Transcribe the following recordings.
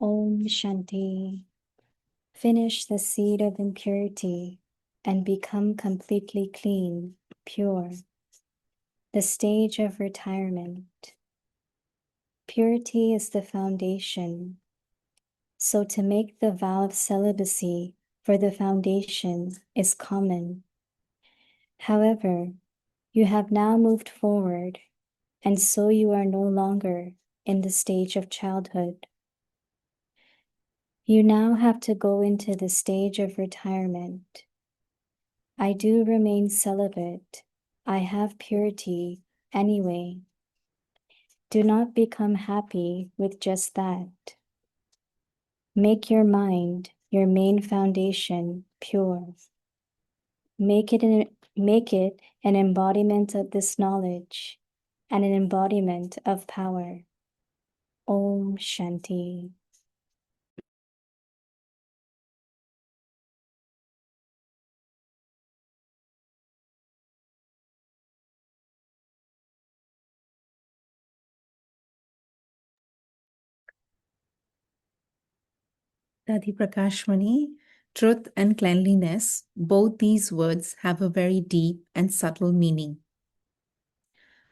Om Shanti. Finish the seed of impurity and become completely clean, pure. The stage of retirement. Purity is the foundation. So to make the vow of celibacy for the foundation is common. However, you have now moved forward, and so you are no longer in the stage of childhood. You now have to go into the stage of retirement. I do remain celibate. I have purity anyway. Do not become happy with just that. Make your mind, your main foundation, pure. Make it an embodiment of this knowledge and an embodiment of power. Om Shanti. Dadi Prakashmani, truth and cleanliness, both these words have a very deep and subtle meaning.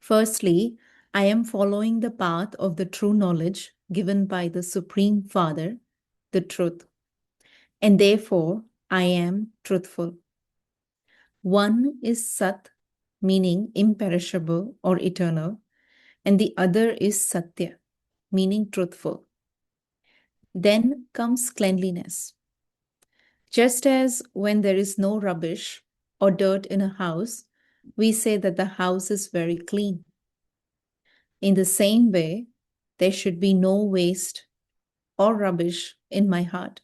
Firstly, I am following the path of the true knowledge given by the Supreme Father, the truth, and therefore I am truthful. One is Sat, meaning imperishable or eternal, and the other is Satya, meaning truthful. Then comes cleanliness. Just as when there is no rubbish or dirt in a house, we say that the house is very clean. In the same way, there should be no waste or rubbish in my heart.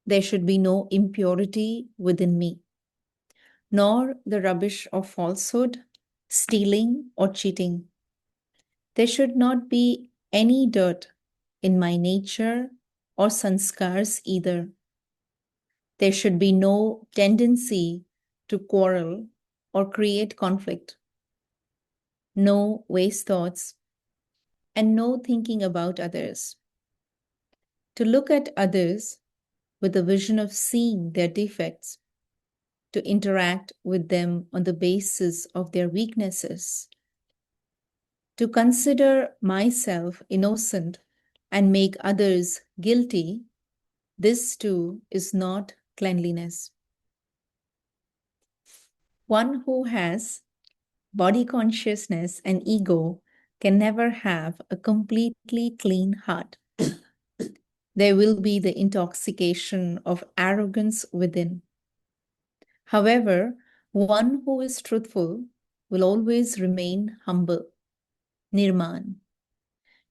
There should be no impurity within me, nor the rubbish of falsehood, stealing, or cheating. There should not be any dirt in my nature or sanskars either. There should be no tendency to quarrel or create conflict, no waste thoughts, and no thinking about others. To look at others with the vision of seeing their defects, to interact with them on the basis of their weaknesses, to consider myself innocent and make others guilty, this too is not cleanliness. One who has body consciousness and ego can never have a completely clean heart. There will be the intoxication of arrogance within. However, one who is truthful will always remain humble, nirman.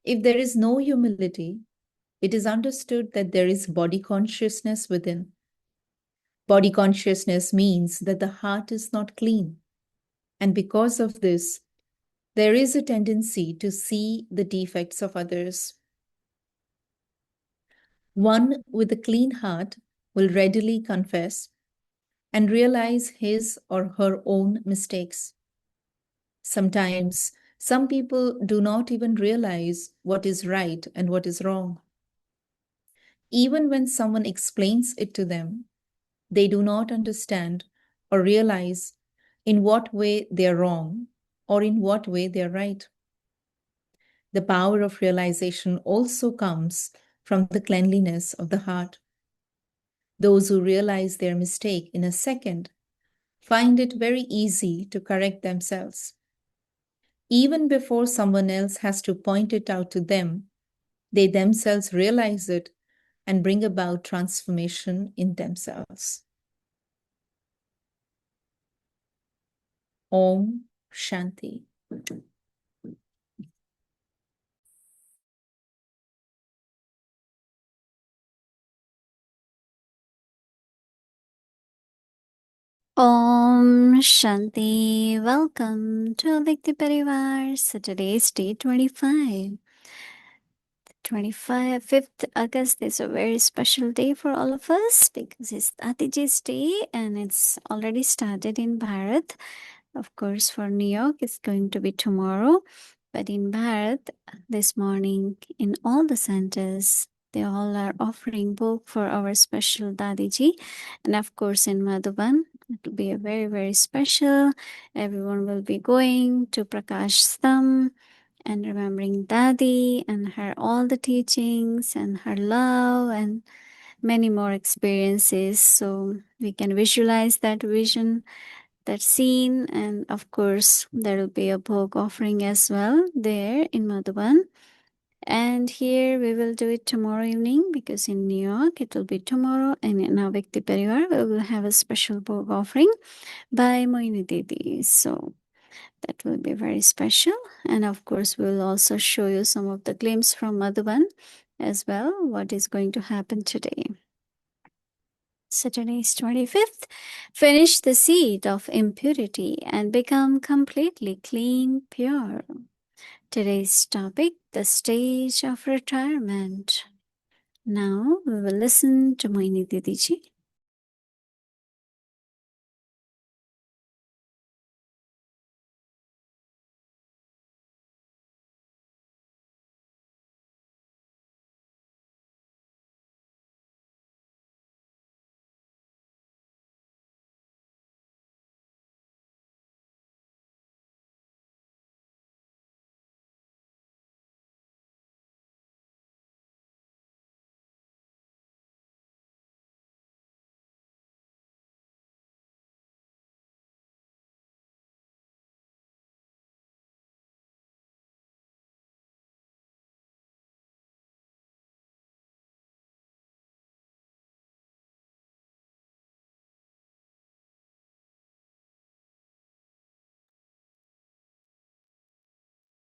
If there is no humility, it is understood that there is body consciousness within. Body consciousness means that the heart is not clean. And because of this, there is a tendency to see the defects of others. One with a clean heart will readily confess and realize his or her own mistakes. Sometimes, some people do not even realize what is right and what is wrong. Even when someone explains it to them, they do not understand or realize in what way they are wrong or in what way they are right. The power of realization also comes from the cleanliness of the heart. Those who realize their mistake in a second find it very easy to correct themselves. Even before someone else has to point it out to them, they themselves realize it and bring about transformation in themselves. Om Shanti. Om Shanti. Welcome to Vikti Parivar. So today is day 25. 5th August is a very special day for all of us because it's Atiji's day and it's already started in Bharat. Of course, for New York, it's going to be tomorrow. But in Bharat, this morning, in all the centers, They all are offering book for our special Dadiji. And of course, in Madhuban, it will be a very, very special. Everyone will be going to Prakash Stham and remembering Dadi and her all the teachings and her love and many more experiences. So we can visualize that vision, that scene, and of course there will be a bhog offering as well there in Madhuban. And here we will do it tomorrow evening because in New York it will be tomorrow, and in Avikti Parivar we will have a special bhog offering by Mohini Didi. So that will be very special. And of course, we will also show you some of the glimpse from Madhuban as well, what is going to happen today. Saturday is 25th. Finish the seed of impurity and become completely clean, pure. Today's topic, the stage of retirement. Now we will listen to Mohini Didiji.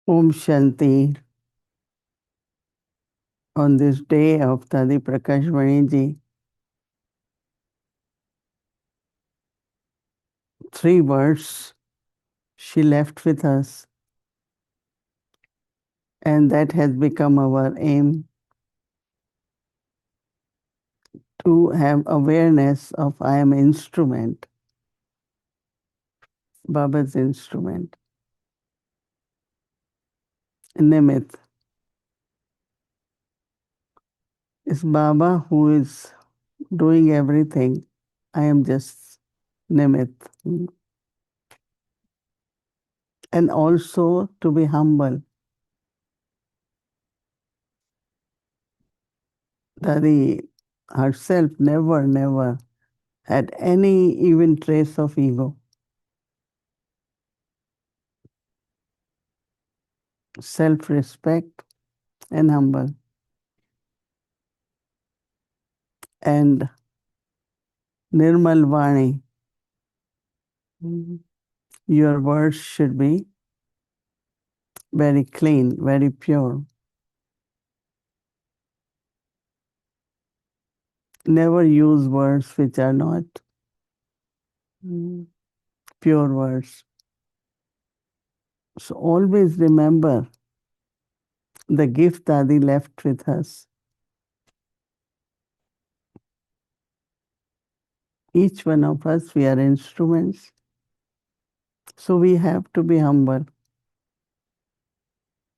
Om Shanti. On this day of Dadi Prakashmani ji, 3 words she left with us, and that has become our aim, to have awareness of I am instrument, Baba's instrument. Nimit. It's Baba who is doing everything. I am just Nimit. And also to be humble. Dadi herself never had any even trace of ego. Self-respect and humble. And Nirmal Vani, your words should be very clean, very pure. Never use words which are not pure words. So always remember the gift Adi left with us. Each one of us, we are instruments. So we have to be humble.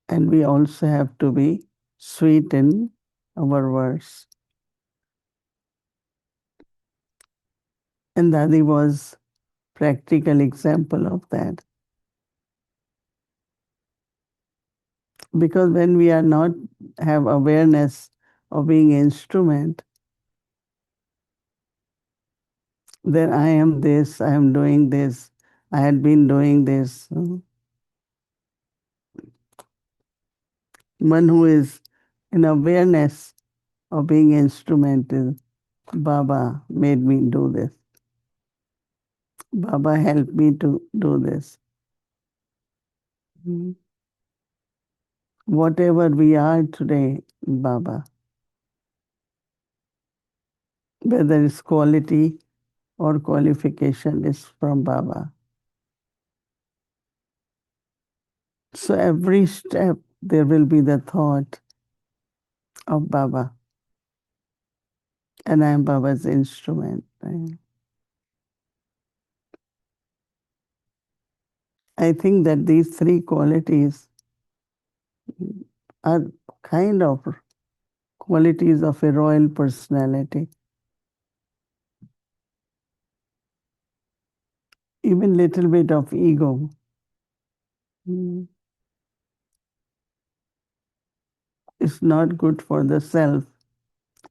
And we also have to be sweet in our words. And Dadi was practical example of that. Because when we are not have awareness of being instrument, then I am this, I am doing this, I had been doing this. One who is in awareness of being instrument is Baba made me do this. Baba helped me to do this. Whatever we are today, Baba, whether it's quality or qualification, is from Baba. So every step there will be the thought of Baba. And I am Baba's instrument. I think that these 3 qualities are kind of qualities of a royal personality. Even little bit of ego. Is not good for the self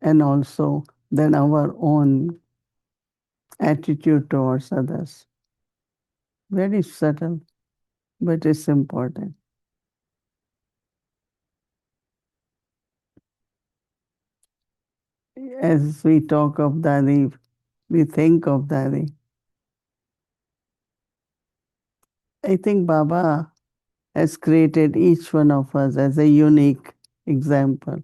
and also then our own attitude towards others. Very subtle, but it's important. As we talk of Dadi, we think of Dadi. I think Baba has created each one of us as a unique example.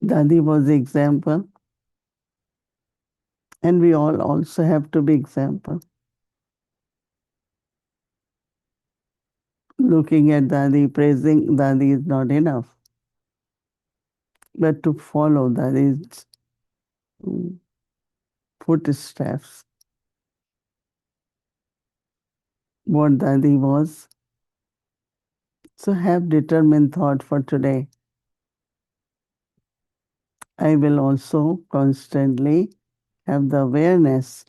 Dadi was the example, and we all also have to be example. Looking at Dadi, praising Dadi is not enough, but to follow Dadi's footsteps. What Dadi was. So have determined thought for today. I will also constantly have the awareness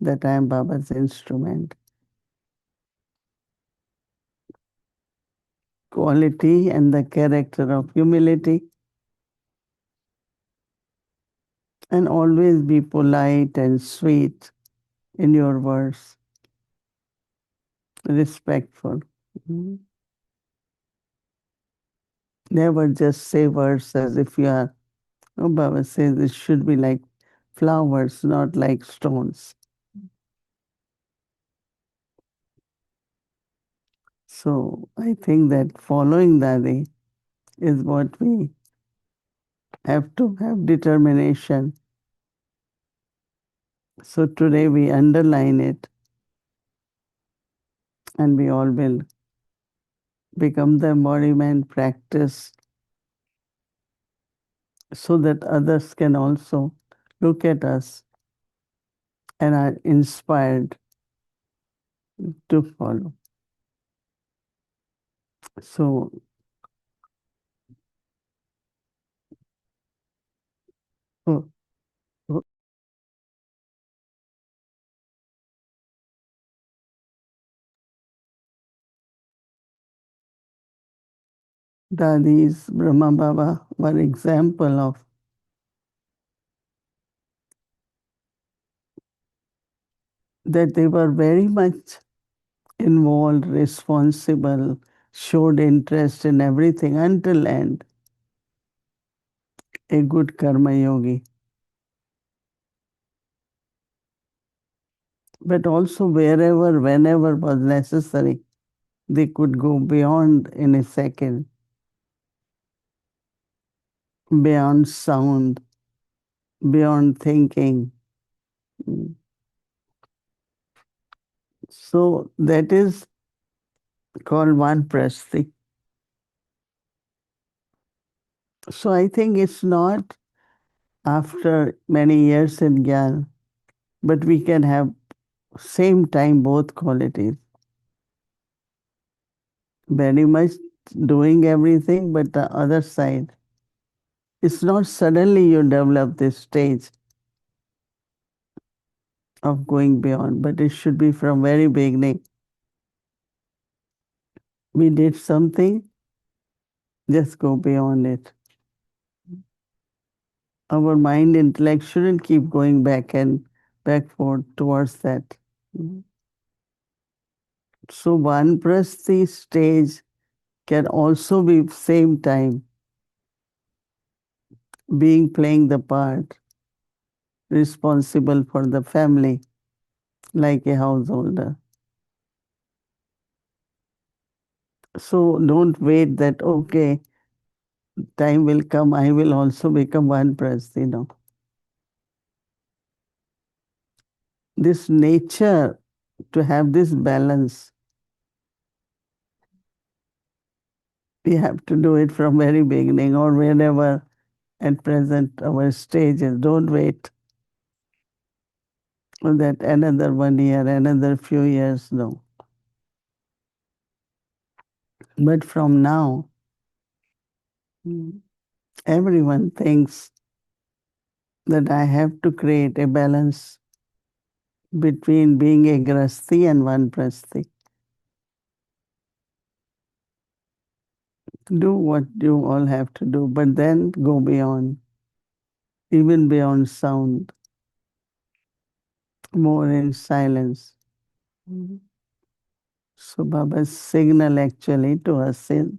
that I am Baba's instrument. Quality and the character of humility. And always be polite and sweet in your words. Respectful. Never just say words as if you are, oh, Baba says it should be like flowers, not like stones. So I think that following Dadi is what we have to have determination. So today we underline it and we all will become the embodiment practice so that others can also look at us and are inspired to follow. So oh, oh, Dadi's Brahma Baba were example of that they were very much involved, responsible, showed interest in everything until end. A good karma yogi. But also wherever, whenever was necessary, they could go beyond in a second, beyond sound, beyond thinking. So that is called Vanprasthi. So I think it's not after many years in Gyan, but we can have same time both qualities. Very much doing everything, but the other side. It's not suddenly you develop this stage of going beyond, but it should be from very beginning. We did something, just go beyond it. Our mind intellect shouldn't keep going back and backward towards that. So Vanprasthi stage can also be same time being playing the part, responsible for the family, like a householder. So don't wait that, okay, time will come, I will also become Vanprasthi. This nature to have this balance, we have to do it from very beginning or whenever at present our stage is. Don't wait for that another 1 year, another few years, no. But from now, Everyone thinks that I have to create a balance between being a grasti and vanprasthi. Do what you all have to do, but then go beyond, even beyond sound, more in silence. So Baba's signal actually to us is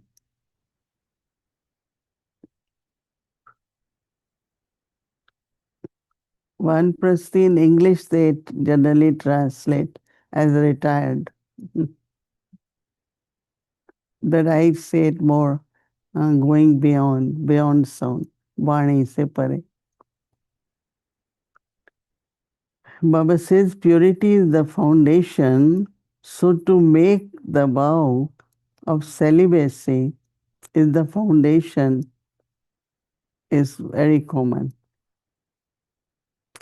vanprasthi in English they generally translate as retired. But I say it more going beyond sound. Vani se pare. Baba says purity is the foundation. So to make the vow of celibacy is the foundation is very common.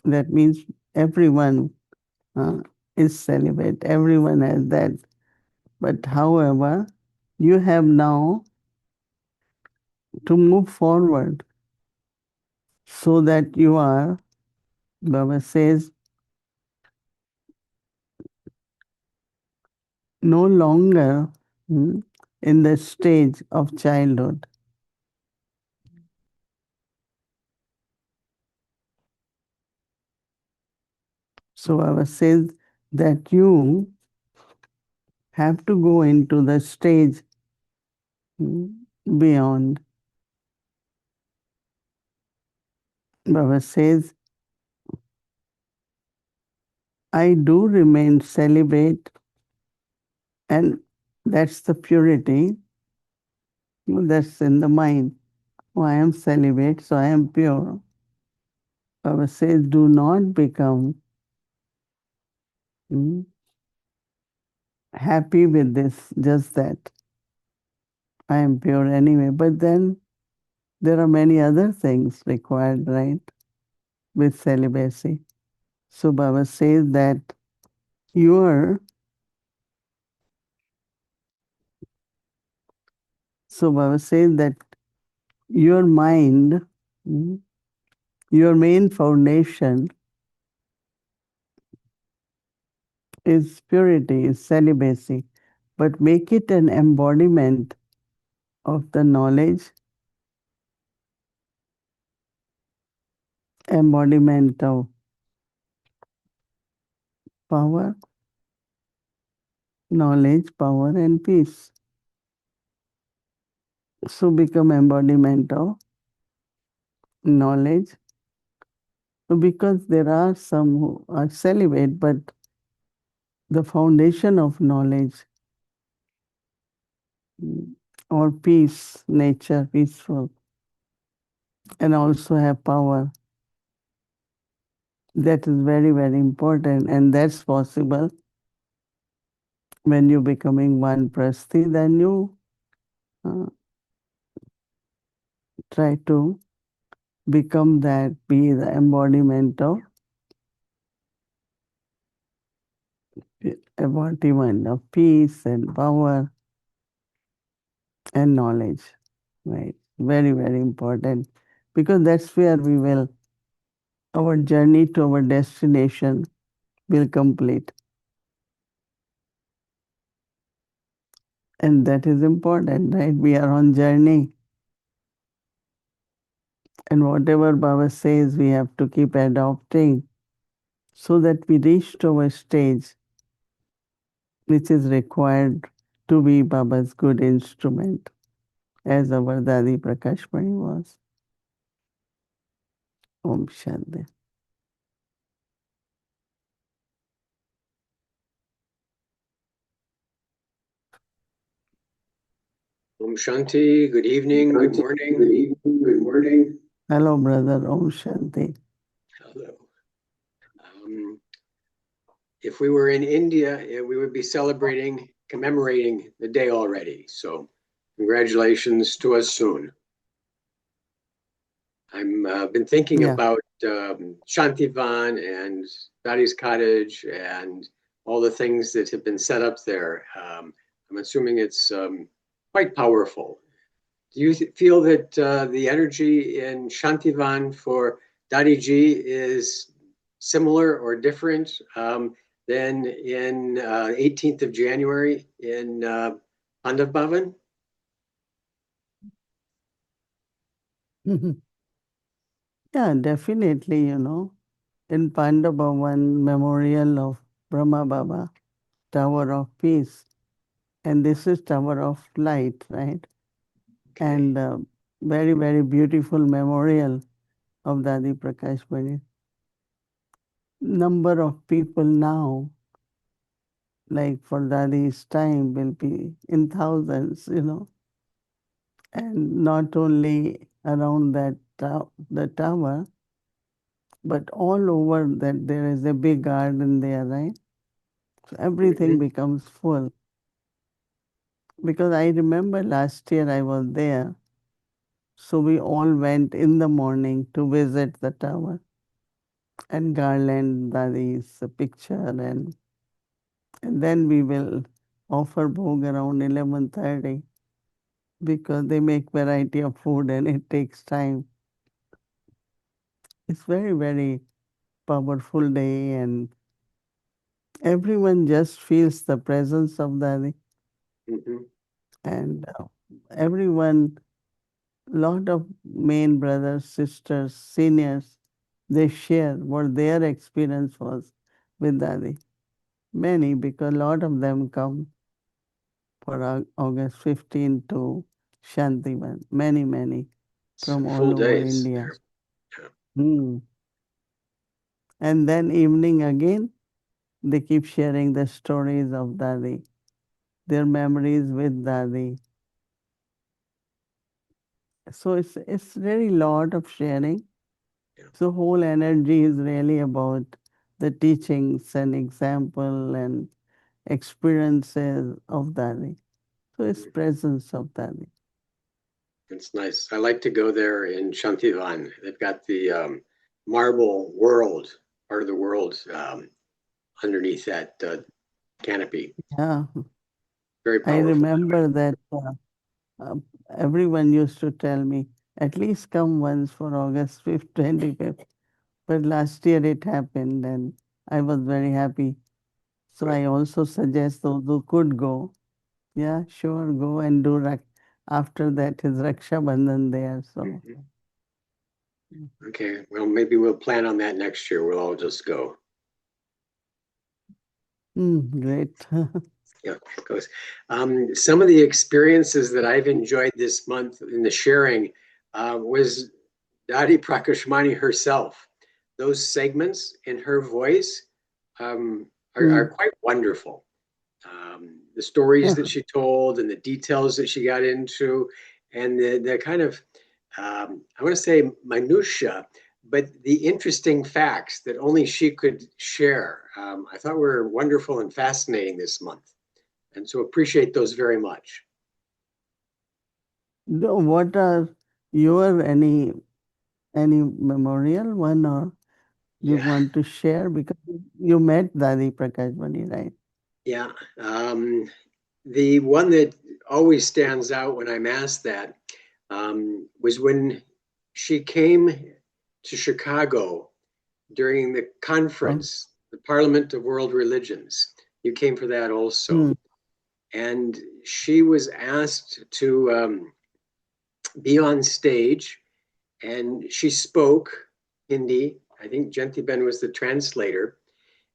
That means everyone is celibate. Everyone has that. But however, you have now to move forward so that you are, Baba says, no longer in the stage of childhood. So Baba says that you have to go into the stage beyond. Baba says, I do remain celibate, and that's the purity. That's in the mind. Oh, I am celibate, so I am pure. Baba says, do not become happy with this, just that. I am pure anyway. But then there are many other things required, right, with celibacy. So Baba says that Baba says that your mind, your main foundation is purity, is celibacy, but make it an embodiment of the knowledge, embodiment of power, knowledge, power, and peace. So become embodiment of knowledge. Because there are some who are celibate, but the foundation of knowledge or peace, nature, peaceful, and also have power. That is very, very important, and that's possible when you're becoming vanprasthi. Then you try to become that, be the embodiment of peace and power and knowledge. Right? Very, very important. Because that's where our journey to our destination will complete. And that is important, right? We are on journey. And whatever Baba says, we have to keep adopting so that we reach to a stage which is required to be Baba's good instrument, as our Dadi Prakashmani was. Om Shanti. Om Shanti, good evening, good morning. Good morning. Hello, brother. Om Shanti. Hello. If we were in India, we would be commemorating the day already. So congratulations to us soon. I've been thinking about Shantivan and Dadi's cottage and all the things that have been set up there. I'm assuming it's quite powerful. Do you feel that the energy in Shantivan for Dadiji is similar or different than in 18th of January in Pandav Bhavan? Yeah, definitely, in Pandabhavan Memorial of Brahma Baba, Tower of Peace, and this is Tower of Light, right? Okay. And very, very beautiful memorial of Dadi Prakash Pandit. Number of people now, like for Dadi's time, will be in thousands, and not only around the tower, but all over that there is a big garden there, right? So everything becomes full. Because I remember last year I was there, so we all went in the morning to visit the tower and garland Dadi's picture, and then we will offer bhog around 11:30 because they make variety of food and it takes time. It's very, very powerful day, and everyone just feels the presence of Dadi. Mm-hmm. And everyone, lot of main brothers, sisters, seniors, they share what their experience was with Dadi. Many, because a lot of them come for August 15 to Shantivan. Many, many from Full all over days India. there. Yeah. Hmm. And then evening again, they keep sharing the stories of Dadi, their memories with Dadi. So it's really lot of sharing. Yeah. So whole energy is really about the teachings and example and experiences of Dadi. So it's presence of Dadi. It's nice. I like to go there in Shantivan. They've got the marble world, part of the world underneath that canopy. Yeah, Very I powerful. remember that uh, everyone used to tell me, at least come once for August 5th, 25th. But last year it happened and I was very happy. So Good. I also suggest those who could go, yeah, sure, go and do after that is Raksha Bandhan there. So Mhm. Okay, well, maybe we'll plan on that next year. We'll all just go. great. Yeah, it goes. Some of the experiences that I've enjoyed this month in the sharing was Dadi Prakashmani herself. Those segments in her voice are Mm. quite wonderful. The stories that she told and the details that she got into, and the kind of, I want to say minutia, but the interesting facts that only she could share. I thought were wonderful and fascinating this month. And so appreciate those very much. What are your any memorial one or you Yeah, want to share because you met Dadi Prakashmani, right? yeah. The one that always stands out when I'm asked that was when she came to Chicago during the Oh. conference, the Parliament of World Religions. You came for that also. Hmm. And she was asked to be on stage, and she spoke Hindi. I think Janti Ben was the translator,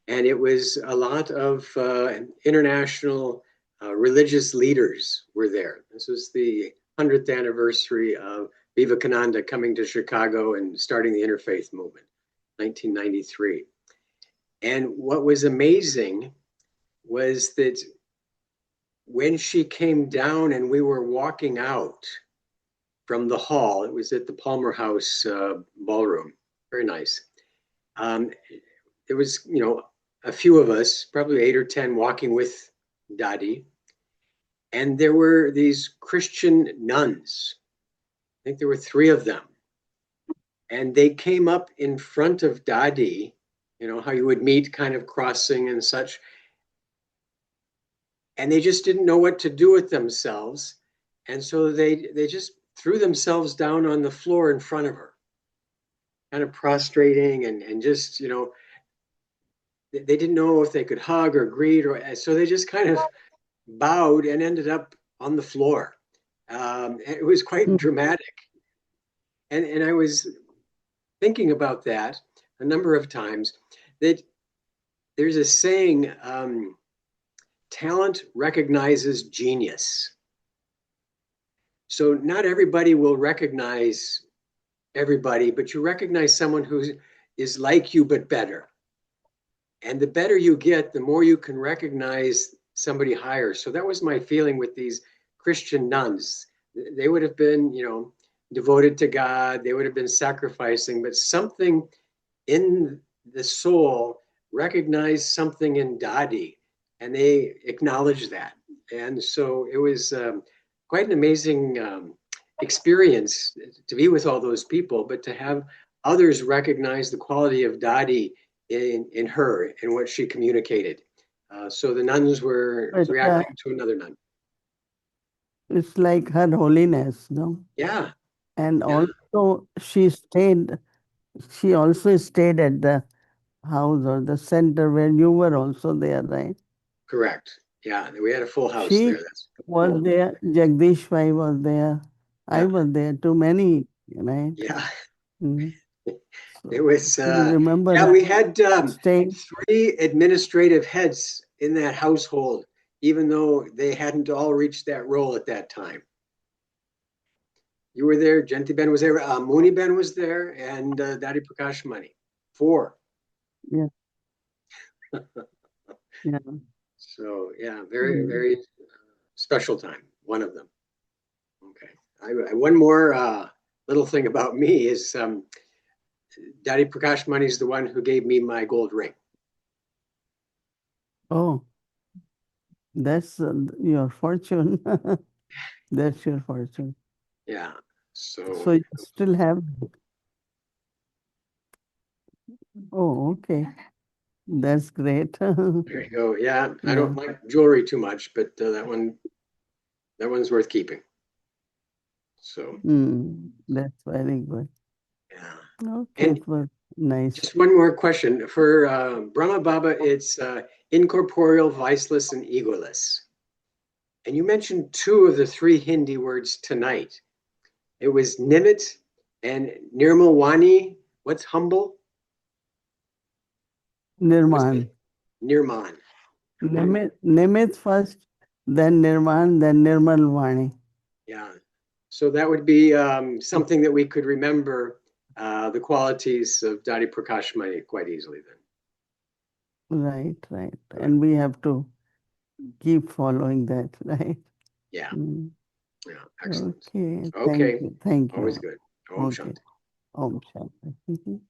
and it was a lot of international religious leaders were there. This was the 100th anniversary of Vivekananda coming to Chicago and starting the interfaith movement, 1993. And what was amazing was that when she came down and we were walking out from the hall, it was at the Palmer House ballroom, very nice. Um, there was, a few of us, probably 8 or 10, walking with Dadi, and there were these Christian nuns. I think there were 3 of them, and they came up in front of Dadi. You know how you would meet, kind of crossing and such, and they just didn't know what to do with themselves, and so they just threw themselves down on the floor in front of her, kind of prostrating and just, they didn't know if they could hug or greet, or so they just kind of bowed and ended up on the floor. It was quite Mm. dramatic. And I was thinking about that a number of times, that there's a saying, talent recognizes genius. So not everybody will recognize everybody, but you recognize someone who is like you but better. And the better you get, the more you can recognize somebody higher. So that was my feeling with these Christian nuns. They would have been, devoted to God, they would have been sacrificing, but something in the soul recognized something in Dadi, and they acknowledged that. And so it was quite an amazing experience to be with all those people, but to have others recognize the quality of Dadi in her and what she communicated. So the nuns were But reacting to another nun. it's like Her Holiness, no? Yeah, And yeah, also she also stayed at the house or the center where you were also there, right? correct. Yeah, we had a full house there. She That's was there, Jagdish Bhai was there, I yeah, was there, too many, right? yeah. Mhm. It So was, still remember yeah, we had staying. 3 administrative heads in that household, even though they hadn't all reached that role at that time. You were there, Jenti Ben was there, Mooney Ben was there, and Daddy Prakash Mani. 4. Yeah, yeah. So, yeah, very, Mm. very special time, one of them. Okay. One more little thing about me is Daddy Prakash Mani is the one who gave me my gold ring. Oh, that's your fortune. That's your fortune. Yeah. So, So you still have. Oh, okay. That's great. there you go. Yeah, I Yeah. don't like jewelry too much, but that one's worth keeping. So, That's very good. yeah. Okay, And it was nice. just one more question. For Brahma Baba, it's incorporeal, viceless, and egoless. And you mentioned 2 of the 3 Hindi words tonight. It was Nimit and Nirmalwani. What's humble? What was Nirman. it? Nirman. Nimit first, then Nirman, then Nirmal Vani. Yeah. So that would be something that we could remember the qualities of Dadi Prakash Mani quite easily then. Right, right. Good. And we have to keep following that, right? Yeah. Mm. Yeah. Excellent. Okay, Okay. thank Always you. good. Om Okay. Shanti. Om Shanti.